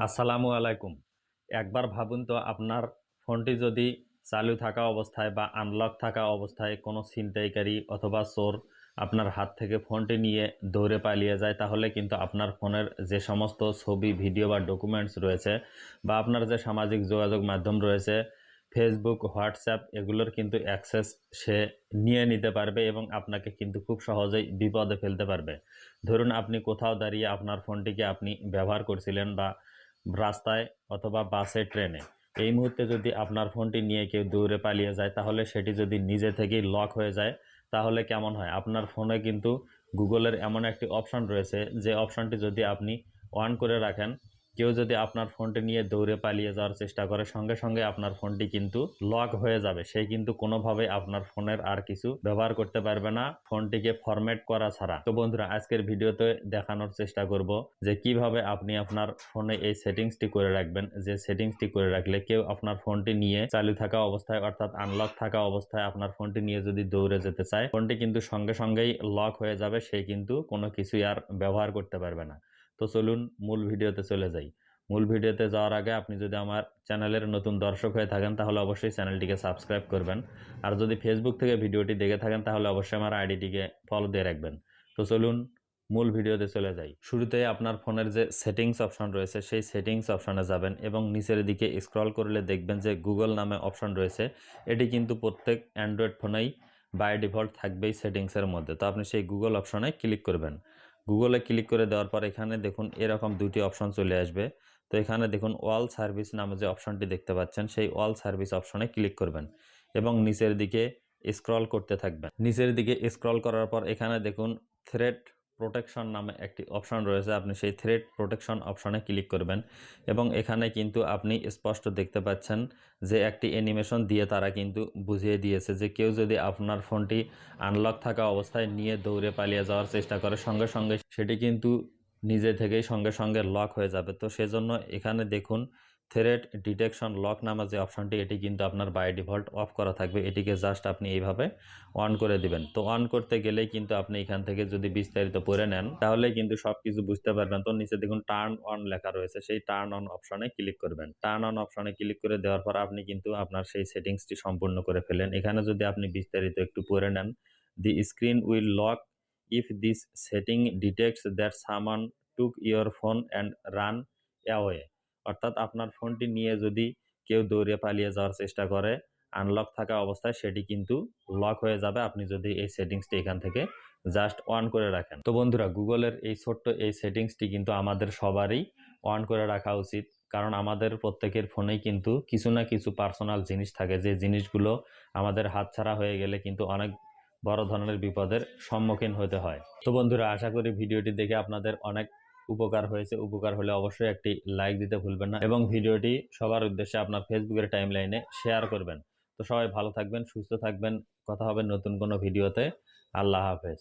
আসসালামু আলাইকুম। একবার ভাবুন তো আপনার ফোনটি যদি চালু থাকা অবস্থায় বা আনলক থাকা অবস্থায় কোনো ছিনতাইকারী অথবা চোর আপনার হাত থেকে ফোনটি নিয়ে দৌড়ে পালিয়ে যায়, তাহলে কিন্তু আপনার ফোনের যে সমস্ত ছবি, ভিডিও বা ডকুমেন্টস রয়েছে বা আপনার যে সামাজিক যোগাযোগ মাধ্যম রয়েছে ফেসবুক, হোয়াটসঅ্যাপ এগুলোর কিন্তু অ্যাক্সেস সে নিয়ে নিতে পারবে এবং আপনাকে কিন্তু খুব সহজেই বিপদে ফেলতে পারবে। ধরুন আপনি কোথাও দাঁড়িয়ে আপনার ফোনটিকে আপনি ব্যবহার করছিলেন বা রাস্তায় অথবা বাসে, ট্রেনে। এই মুহূর্তে যদি আপনার ফোনটি নিয়ে কেউ দৌড়ে পালিয়ে যায়, তাহলে সেটি যদি নিজে থেকেই লক হয়ে যায়, তাহলে কেমন হয়? আপনার ফোনে কিন্তু গুগলের এমন একটি অপশন রয়েছে, যে অপশনটি যদি আপনি অন করে রাখেন, কেউ যদি আপনার ফোনটি নিয়ে দৌড়ে পালিয়ে যাওয়ার চেষ্টা করে, সঙ্গে সঙ্গে আপনার ফোনটি কিন্তু লক হয়ে যাবে। সে কিন্তু কোনোভাবেই আপনার ফোনের আর কিছু ব্যবহার করতে পারবে না, ফোনটিকে ফরম্যাট করা ছাড়া। তো বন্ধুরা, আজকের ভিডিওতে দেখানোর চেষ্টা করব যে কিভাবে আপনি আপনার ফোনে এই সেটিংসটি করে রাখবেন, যে সেটিংসটি করে রাখলে কেউ আপনার ফোনটি নিয়ে চালু থাকা অবস্থায় অর্থাৎ আনলক থাকা অবস্থায় আপনার ফোনটি নিয়ে যদি দৌড়ে যেতে চায়, ফোনটি কিন্তু সঙ্গে সঙ্গেই লক হয়ে যাবে, সে কিন্তু কোনো কিছুই আর ব্যবহার করতে পারবে না। তো চলুন মূল ভিডিওতে চলে যাই। মূল ভিডিওতে যাওয়ার আগে আপনি যদি আমার চ্যানেলের নতুন দর্শক হয়ে থাকেন, তাহলে অবশ্যই চ্যানেলটিকে সাবস্ক্রাইব করবেন। আর যদি ফেসবুক থেকে ভিডিওটি দেখে থাকেন, তাহলে অবশ্যই আমার আইডিটিকে ফলো দিয়ে রাখবেন। তো চলুন মূল ভিডিওতে চলে যাই। শুরুতে আপনার ফোনের যে সেটিংস অপশন রয়েছে, সেই সেটিংস অপশনে যাবেন এবং নিচের দিকে স্ক্রল করলে দেখবেন যে গুগল নামে অপশন রয়েছে। এটি কিন্তু প্রত্যেক অ্যান্ড্রয়েড ফোনেই বাই ডিফল্ট থাকবেই সেটিংসের মধ্যে। তো আপনি সেই গুগল অপশনে ক্লিক করবেন। গুগলে ক্লিক করে দেওয়ার পর এখানে দেখুন এরকম দুটি অপশন চলে আসবে। তো এখানে দেখুন অল সার্ভিস নামে যে অপশনটি দেখতে পাচ্ছেন, সেই অল সার্ভিস অপশনে ক্লিক করবেন এবং নিচের দিকে স্ক্রল করতে থাকবেন। নিচের দিকে স্ক্রল করার পর এখানে দেখুন থ্রেট প্রোটেকশন নামে একটি অপশন রয়েছে, আপনি সেই থ্রেট প্রোটেকশন অপশনে ক্লিক করবেন এবং এখানে কিন্তু আপনি স্পষ্ট দেখতে পাচ্ছেন যে একটি অ্যানিমেশন দিয়ে তারা কিন্তু বুঝিয়ে দিয়েছে যে কেউ যদি আপনার ফোনটি আনলক থাকা অবস্থায় নিয়ে দৌড়ে পালিয়ে যাওয়ার চেষ্টা করে, সঙ্গে সঙ্গে সেটি কিন্তু নিজে থেকেই সঙ্গে সঙ্গে লক হয়ে যাবে। তো সেজন্য এখানে দেখুন থ্রেট ডিটেকশন লক নামে যে অপশনটি, এটি কিন্তু আপনার বাই ডিফল্ট অফ করা থাকবে। এটিকে জাস্ট আপনি এইভাবে অন করে দিবেন। তো অন করতে গেলেই কিন্তু আপনি এখান থেকে যদি বিস্তারিত পড়ে নেন, তাহলে কিন্তু সবকিছু বুঝতে পারবেন। তো নিচে দেখুন টার্ন অন লেখা রয়েছে, সেই টার্ন অন অপশনে ক্লিক করবেন। টার্ন অন অপশনে ক্লিক করে দেওয়ার পর আপনি কিন্তু আপনার সেই সেটিংসটি সম্পূর্ণ করে ফেলেন। এখানে যদি আপনি বিস্তারিত একটু পড়ে নেন, দি screen will lock if this setting detects that someone took your phone and run away। অর্থাৎ আপনার ফোনটি নিয়ে যদি কেউ দৌড়ে পালিয়ে যাওয়ার চেষ্টা করে আনলক থাকা অবস্থায়, সেটি কিন্তু লক হয়ে যাবে আপনি যদি এই সেটিংসটি এখান থেকে জাস্ট অন করে রাখেন। তো বন্ধুরা, গুগলের এই ছোট্ট এই সেটিংসটি কিন্তু আমাদের সবারই অন করে রাখা উচিত, কারণ আমাদের প্রত্যেকের ফোনেই কিন্তু কিছু না কিছু পার্সোনাল জিনিস থাকে, যে জিনিসগুলো আমাদের হাতছাড়া হয়ে গেলে কিন্তু অনেক বড় ধরনের বিপদের সম্মুখীন হতে হয়। তো বন্ধুরা, আশা করি ভিডিওটি দেখে আপনাদের অনেক উপকার হয়েছে। উপকার হলে অবশ্যই একটি লাইক দিতে ভুলবেন না এবং ভিডিওটি সবার উদ্দেশ্যে আপনার ফেসবুকের টাইমলাইনে শেয়ার করবেন। তো সবাই ভালো থাকবেন, সুস্থ থাকবেন। কথা হবে নতুন কোনো ভিডিওতে। আল্লাহ হাফেজ।